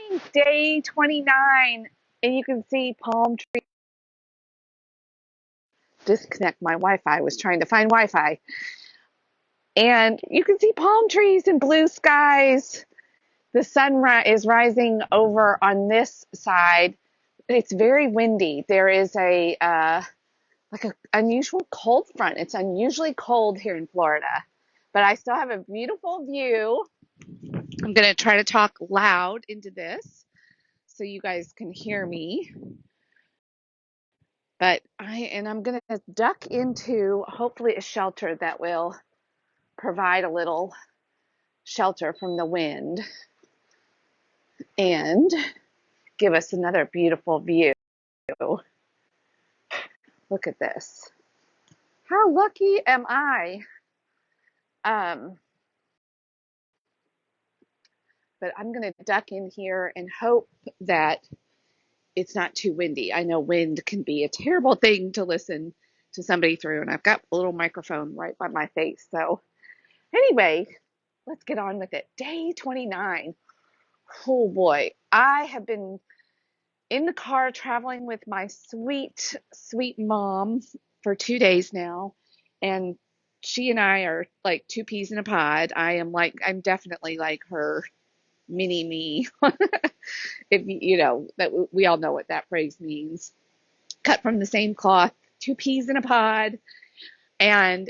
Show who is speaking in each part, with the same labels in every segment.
Speaker 1: morning, day 29, and you can see palm trees. Disconnect my Wi-Fi. I was trying to find Wi-Fi. And you can see palm trees and blue skies. The sun is rising over on this side. It's very windy. There is a like an unusual cold front. It's unusually cold here in Florida, but I still have a beautiful view. I'm going to try to talk loud into this so you guys can hear me. But I'm going to duck into hopefully a shelter that will provide a little shelter from the wind and give us another beautiful view. Look at this. How lucky am I? Um, but I'm going to duck in here and hope that it's not too windy. I know wind can be a terrible thing to listen to somebody through, and I've got a little microphone right by my face. So anyway, let's get on with it. Day 29. Oh boy, I have been in the car traveling with my sweet, sweet mom for 2 days now, and she and I are like two peas in a pod. I'm definitely like her mini me. If you know that we all know what that phrase means. Cut from the same cloth, two peas in a pod, and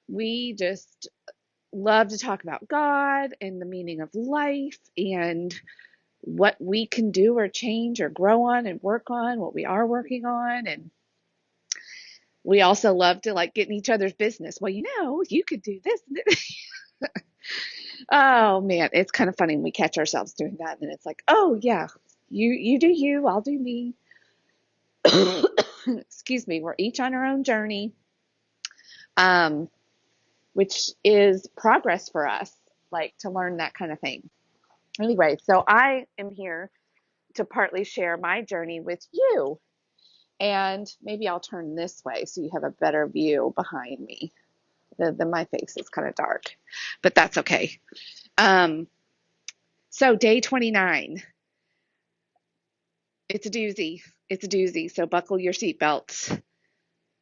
Speaker 1: we just love to talk about God and the meaning of life and what we can do or change or grow on and work on, what we are working on. And we also love to like get in each other's business. Well, you could do this. Oh man, it's kind of funny when we catch ourselves doing that. And it's like, oh yeah, you do you, I'll do me. Excuse me, we're each on our own journey, um, which is progress for us, like to learn that kind of thing. Anyway, so I am here to partly share my journey with you. And maybe I'll turn this way so you have a better view behind me. My face is kind of dark, but that's okay. Um, so day 29, it's a doozy. It's a doozy. So buckle your seatbelts.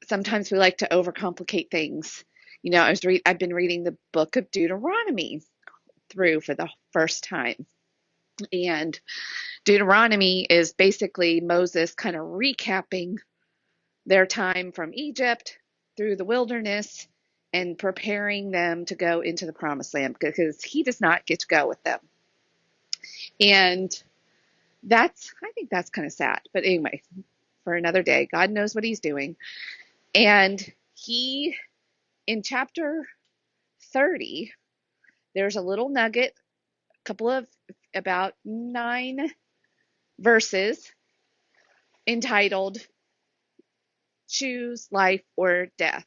Speaker 1: Sometimes we like to overcomplicate things. I've been reading the book of Deuteronomy through for the first time. And Deuteronomy is basically Moses kind of recapping their time from Egypt through the wilderness and preparing them to go into the promised land because he does not get to go with them. And I think that's kind of sad. But anyway, for another day, God knows what he's doing. And in chapter 30, there's a little nugget, about 9 verses entitled Choose Life or Death.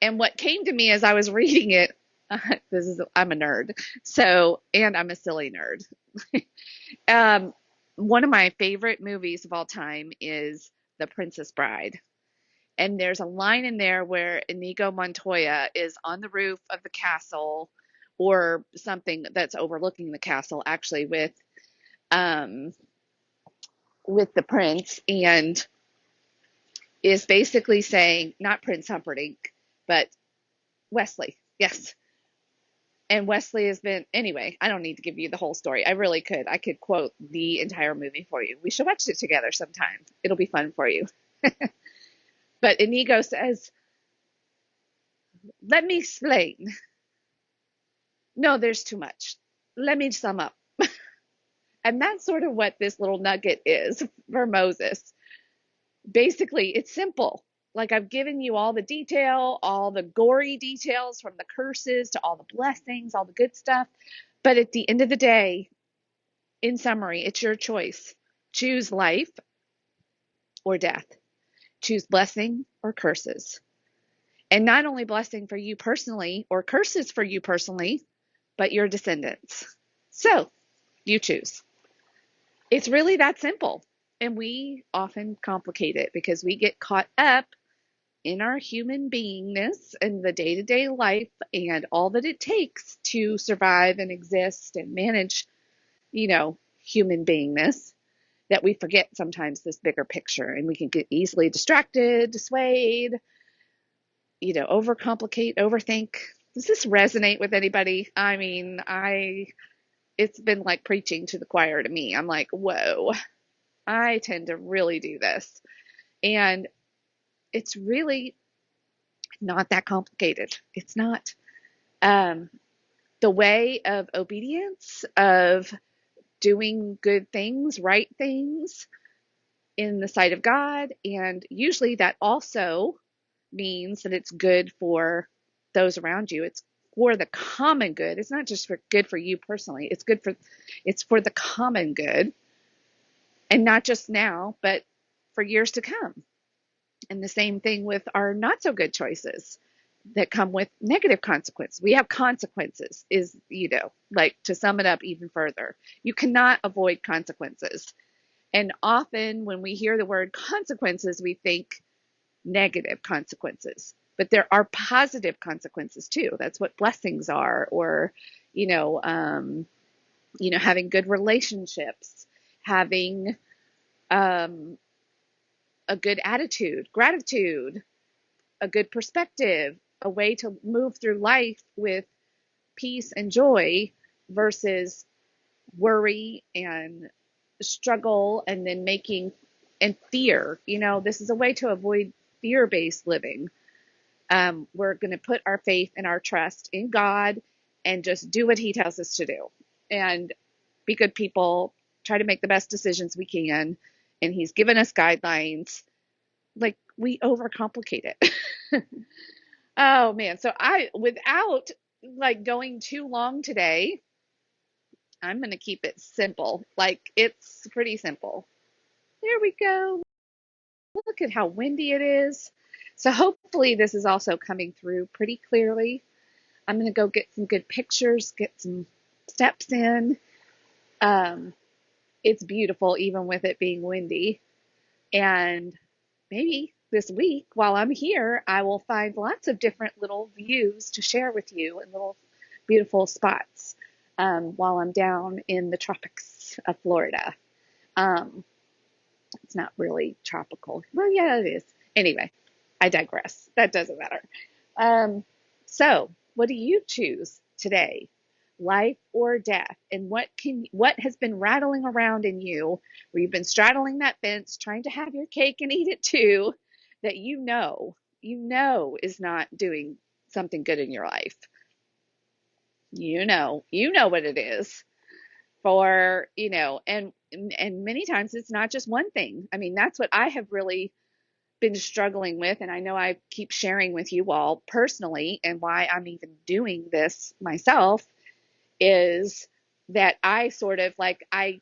Speaker 1: And what came to me as I was reading it, I'm a nerd, and I'm a silly nerd. One of my favorite movies of all time is The Princess Bride. And there's a line in there where Inigo Montoya is on the roof of the castle or something that's overlooking the castle, actually, um, with the prince, and is basically saying, not Prince Humperdinck, but Wesley. Yes. And Wesley has been, anyway, I don't need to give you the whole story. I really could. I could quote the entire movie for you. We should watch it together sometime. It'll be fun for you. But Inigo says, let me explain. No, there's too much. Let me sum up. And that's sort of what this little nugget is for Moses. Basically, it's simple. Like I've given you all the detail, all the gory details from the curses to all the blessings, all the good stuff. But at the end of the day, in summary, it's your choice. Choose life or death. Choose blessing or curses. And not only blessing for you personally or curses for you personally, but your descendants. So you choose. It's really that simple. And we often complicate it because we get caught up in our human beingness and the day-to-day life and all that it takes to survive and exist and manage human beingness, that we forget sometimes this bigger picture, and we can get easily distracted, dissuade, overcomplicate, overthink. Does this resonate with anybody? I mean, it's been like preaching to the choir to me. I'm like, whoa, I tend to really do this. And it's really not that complicated. It's not. Um, the way of obedience, of doing good things, right things in the sight of God. And usually that also means that it's good for those around you. It's for the common good. It's not just good for you personally. It's for the common good, and not just now, but for years to come. And the same thing with our not so good choices that come with negative consequences. We have consequences, is, like, to sum it up even further, you cannot avoid consequences. And often when we hear the word consequences, we think negative consequences. But there are positive consequences too. That's what blessings are, or, having good relationships, having a good attitude, gratitude, a good perspective, a way to move through life with peace and joy versus worry and struggle and then and fear. This is a way to avoid fear-based living. We're going to put our faith and our trust in God and just do what He tells us to do and be good people, try to make the best decisions we can. And He's given us guidelines. Like, we overcomplicate it. Oh man. So without like going too long today, I'm going to keep it simple. Like, it's pretty simple. There we go. Look at how windy it is. So hopefully this is also coming through pretty clearly. I'm going to go get some good pictures, get some steps in. Um, it's beautiful even with it being windy. And maybe this week while I'm here, I will find lots of different little views to share with you and little beautiful spots while I'm down in the tropics of Florida. Um, it's not really tropical. Well, yeah, it is. Anyway, I digress. That doesn't matter. So, what do you choose today? Life or death? And what has been rattling around in you where you've been straddling that fence, trying to have your cake and eat it too, that is not doing something good in your life? You know what it is. For, and many times it's not just one thing. I mean, that's what I have really been struggling with, and I know I keep sharing with you all personally, and why I'm even doing this myself is that I sort of like I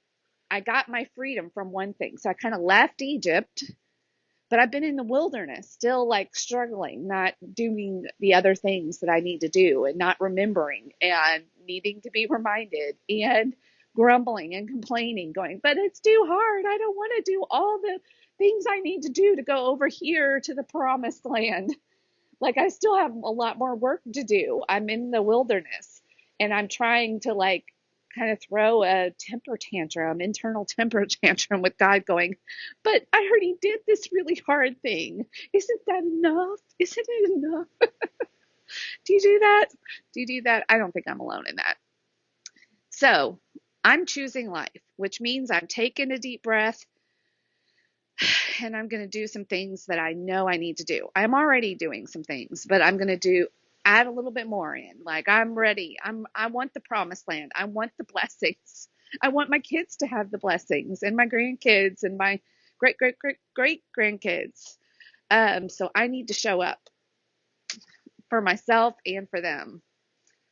Speaker 1: got my freedom from one thing. So I kind of left Egypt, but I've been in the wilderness still, like, struggling, not doing the other things that I need to do, and not remembering and needing to be reminded, and grumbling and complaining, going, but it's too hard. I don't want to do all the things I need to do to go over here to the promised land. Like, I still have a lot more work to do. I'm in the wilderness, and I'm trying to, like, kind of throw a internal temper tantrum with God, going, but I already did this really hard thing. Isn't that enough? Isn't it enough? Do you do that? Do you do that? I don't think I'm alone in that. So I'm choosing life, which means I'm taking a deep breath, and I'm going to do some things that I know I need to do. I'm already doing some things, but I'm going to add a little bit more in. Like, I'm ready. I want the promised land. I want the blessings. I want my kids to have the blessings, and my grandkids, and my great, great, great, great grandkids. So I need to show up for myself and for them.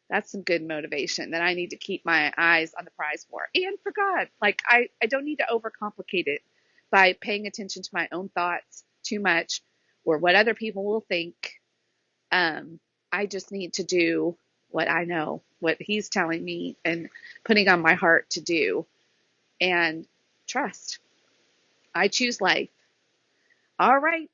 Speaker 1: That's some good motivation that I need to keep my eyes on the prize for, and for God. Like, I don't need to overcomplicate it by paying attention to my own thoughts too much, or what other people will think. I just need to do what I know, what He's telling me and putting on my heart to do, and trust. I choose life. All right.